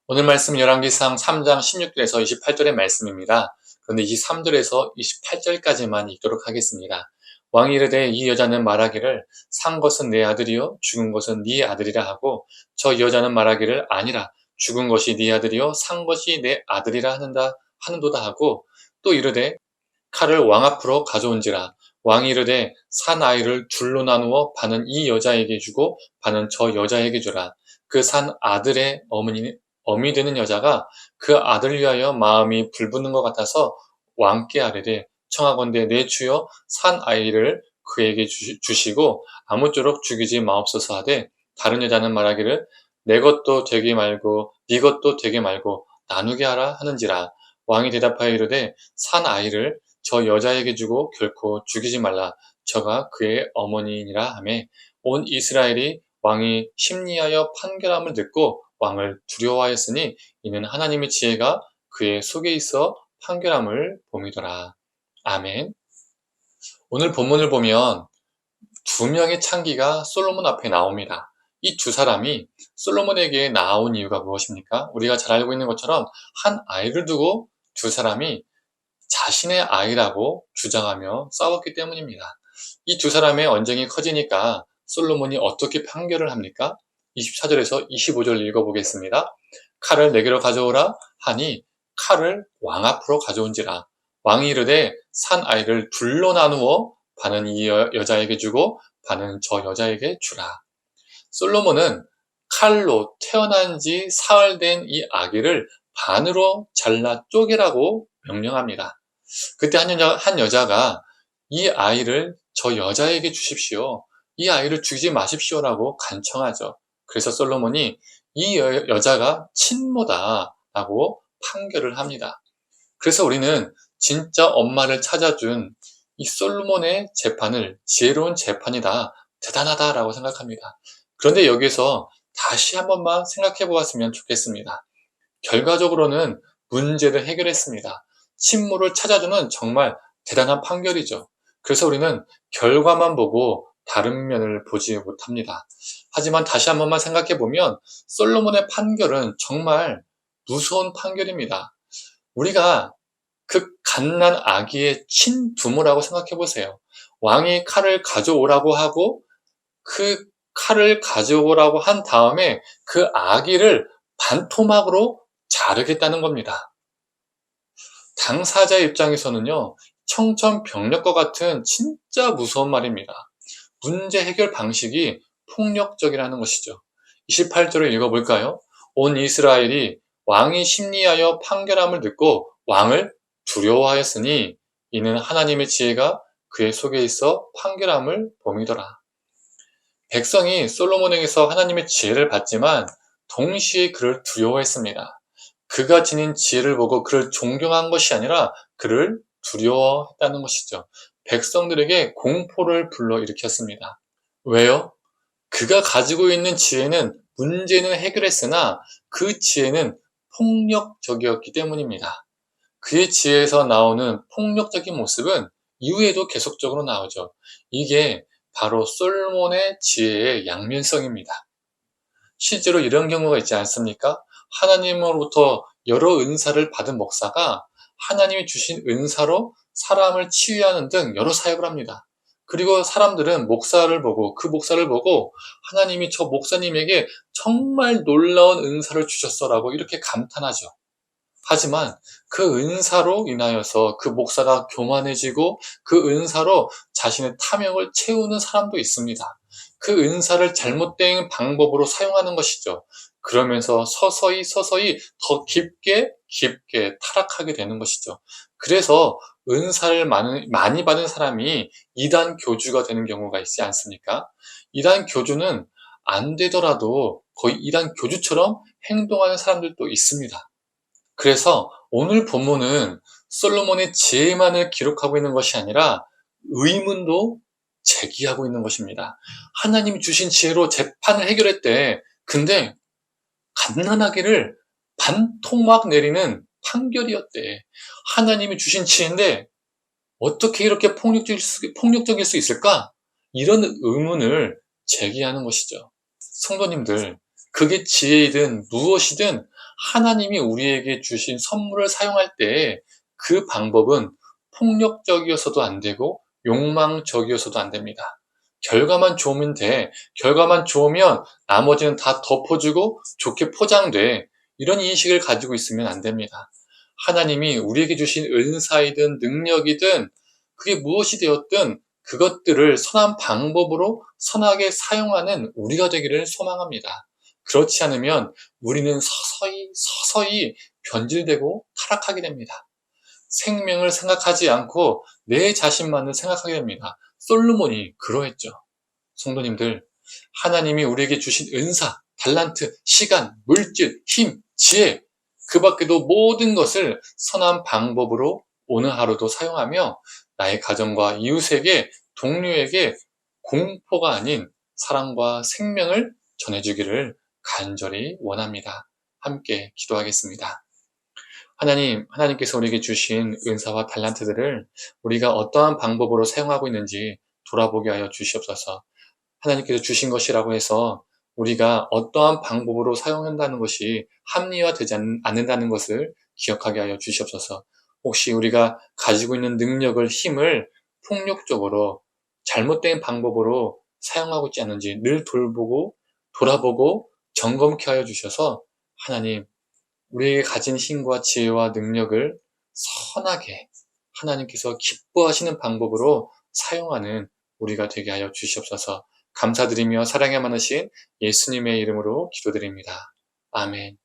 오늘 말씀 열왕기상 3장 16절에서 28절의 말씀입니다. 그런데 23절에서 28절까지만 읽도록 하겠습니다. 왕이 이르되 이 여자는 말하기를 산 것은 내 아들이요 죽은 것은 네 아들이라 하고 저 여자는 말하기를 아니라 죽은 것이 네 아들이요 산 것이 내 아들이라 하는도다 하고 또 이르되 칼을 왕 앞으로 가져온지라 왕이 이르되 산 아이를 둘로 나누어 반은 이 여자에게 주고 반은 저 여자에게 주라. 그 산 아들의 어미 되는 여자가 그 아들 위하여 마음이 불붙는 것 같아서 왕께 아뢰되 청하건대 내 주여 산 아이를 그에게 주시고 아무쪼록 죽이지 마옵소서 하되 다른 여자는 말하기를 내 것도 되게 말고 네 것도 되게 말고 나누게 하라 하는지라. 왕이 대답하여 이르되 산 아이를 저 여자에게 주고 결코 죽이지 말라. 저가 그의 어머니니라 하매 온 이스라엘이 왕이 심리하여 판결함을 듣고 왕을 두려워하였으니 이는 하나님의 지혜가 그의 속에 있어 판결함을 봄이더라. 아멘. 오늘 본문을 보면 두 명의 창기가 솔로몬 앞에 나옵니다. 이 두 사람이 솔로몬에게 나온 이유가 무엇입니까? 우리가 잘 알고 있는 것처럼 한 아이를 두고 두 사람이 자신의 아이라고 주장하며 싸웠기 때문입니다. 이 두 사람의 언쟁이 커지니까 솔로몬이 어떻게 판결을 합니까? 24절에서 25절 읽어보겠습니다. 칼을 내게로 가져오라 하니 칼을 왕 앞으로 가져온지라. 왕이 이르되 산 아이를 둘로 나누어 반은 이 여자에게 주고 반은 저 여자에게 주라. 솔로몬은 칼로 태어난 지 사흘 된 이 아기를 반으로 잘라 쪼개라고 명령합니다. 그때 한 여자가 이 아이를 저 여자에게 주십시오. 이 아이를 죽이지 마십시오라고 간청하죠. 그래서 솔로몬이 이 여자가 친모다라고 판결을 합니다. 그래서 우리는 진짜 엄마를 찾아준 이 솔로몬의 재판을 지혜로운 재판이다, 대단하다라고 생각합니다. 그런데 여기서 다시 한 번만 생각해 보았으면 좋겠습니다. 결과적으로는 문제를 해결했습니다. 친모를 찾아주는 정말 대단한 판결이죠. 그래서 우리는 결과만 보고 다른 면을 보지 못합니다. 하지만 다시 한 번만 생각해 보면 솔로몬의 판결은 정말 무서운 판결입니다. 우리가 그 갓난 아기의 친부모라고 생각해 보세요. 왕이 칼을 가져오라고 하고 그 칼을 가져오라고 한 다음에 그 아기를 반토막으로 자르겠다는 겁니다. 당사자 입장에서는요, 청천벽력과 같은 진짜 무서운 말입니다. 문제 해결 방식이 폭력적이라는 것이죠. 28절을 읽어볼까요? 온 이스라엘이 왕이 심리하여 판결함을 듣고 왕을 두려워하였으니 이는 하나님의 지혜가 그의 속에 있어 판결함을 봄이더라. 백성이 솔로몬에게서 하나님의 지혜를 받지만 동시에 그를 두려워했습니다. 그가 지닌 지혜를 보고 그를 존경한 것이 아니라 그를 두려워했다는 것이죠. 백성들에게 공포를 불러일으켰습니다. 왜요? 그가 가지고 있는 지혜는 문제는 해결했으나 그 지혜는 폭력적이었기 때문입니다. 그의 지혜에서 나오는 폭력적인 모습은 이후에도 계속적으로 나오죠. 이게 바로 솔로몬의 지혜의 양면성입니다. 실제로 이런 경우가 있지 않습니까? 하나님으로부터 여러 은사를 받은 목사가 하나님이 주신 은사로 사람을 치유하는 등 여러 사역을 합니다. 그리고 사람들은 그 목사를 보고 하나님이 저 목사님에게 정말 놀라운 은사를 주셨어라고 이렇게 감탄하죠. 하지만 그 은사로 인하여서 그 목사가 교만해지고 그 은사로 자신의 탐욕을 채우는 사람도 있습니다. 그 은사를 잘못된 방법으로 사용하는 것이죠. 그러면서 서서히 더 깊게 타락하게 되는 것이죠. 그래서 은사를 많이 받은 사람이 이단 교주가 되는 경우가 있지 않습니까? 이단 교주는 안 되더라도 거의 이단 교주처럼 행동하는 사람들도 있습니다. 그래서 오늘 본문은 솔로몬의 지혜만을 기록하고 있는 것이 아니라 의문도 제기하고 있는 것입니다. 하나님이 주신 지혜로 재판을 해결했대. 근데 갓난아기를 반토막 내리는 판결이었대. 하나님이 주신 지혜인데 어떻게 이렇게 폭력적일 수 있을까? 이런 의문을 제기하는 것이죠. 성도님들, 그게 지혜이든 무엇이든 하나님이 우리에게 주신 선물을 사용할 때 그 방법은 폭력적이어서도 안 되고 욕망적이어서도 안 됩니다. 결과만 좋으면 돼. 결과만 좋으면 나머지는 다 덮어주고 좋게 포장돼. 이런 인식을 가지고 있으면 안 됩니다. 하나님이 우리에게 주신 은사이든 능력이든 그게 무엇이 되었든 그것들을 선한 방법으로 선하게 사용하는 우리가 되기를 소망합니다. 그렇지 않으면 우리는 서서히 변질되고 타락하게 됩니다. 생명을 생각하지 않고 내 자신만을 생각하게 됩니다. 솔로몬이 그러했죠. 성도님들, 하나님이 우리에게 주신 은사, 달란트, 시간, 물질, 힘, 지혜, 그 밖에도 모든 것을 선한 방법으로 오늘 하루도 사용하며 나의 가정과 이웃에게, 동료에게 공포가 아닌 사랑과 생명을 전해주기를 간절히 원합니다. 함께 기도하겠습니다. 하나님께서 우리에게 주신 은사와 달란트들을 우리가 어떠한 방법으로 사용하고 있는지 돌아보게 하여 주시옵소서. 하나님께서 주신 것이라고 해서 우리가 어떠한 방법으로 사용한다는 것이 합리화되지 않는다는 것을 기억하게 하여 주시옵소서. 혹시 우리가 가지고 있는 능력을, 힘을 폭력적으로 잘못된 방법으로 사용하고 있지 않은지 늘 돌아보고 점검케 하여 주셔서 하나님, 우리에게 가진 힘과 지혜와 능력을 선하게 하나님께서 기뻐하시는 방법으로 사용하는 우리가 되게 하여 주시옵소서. 감사드리며 사랑에 많으신 예수님의 이름으로 기도드립니다. 아멘.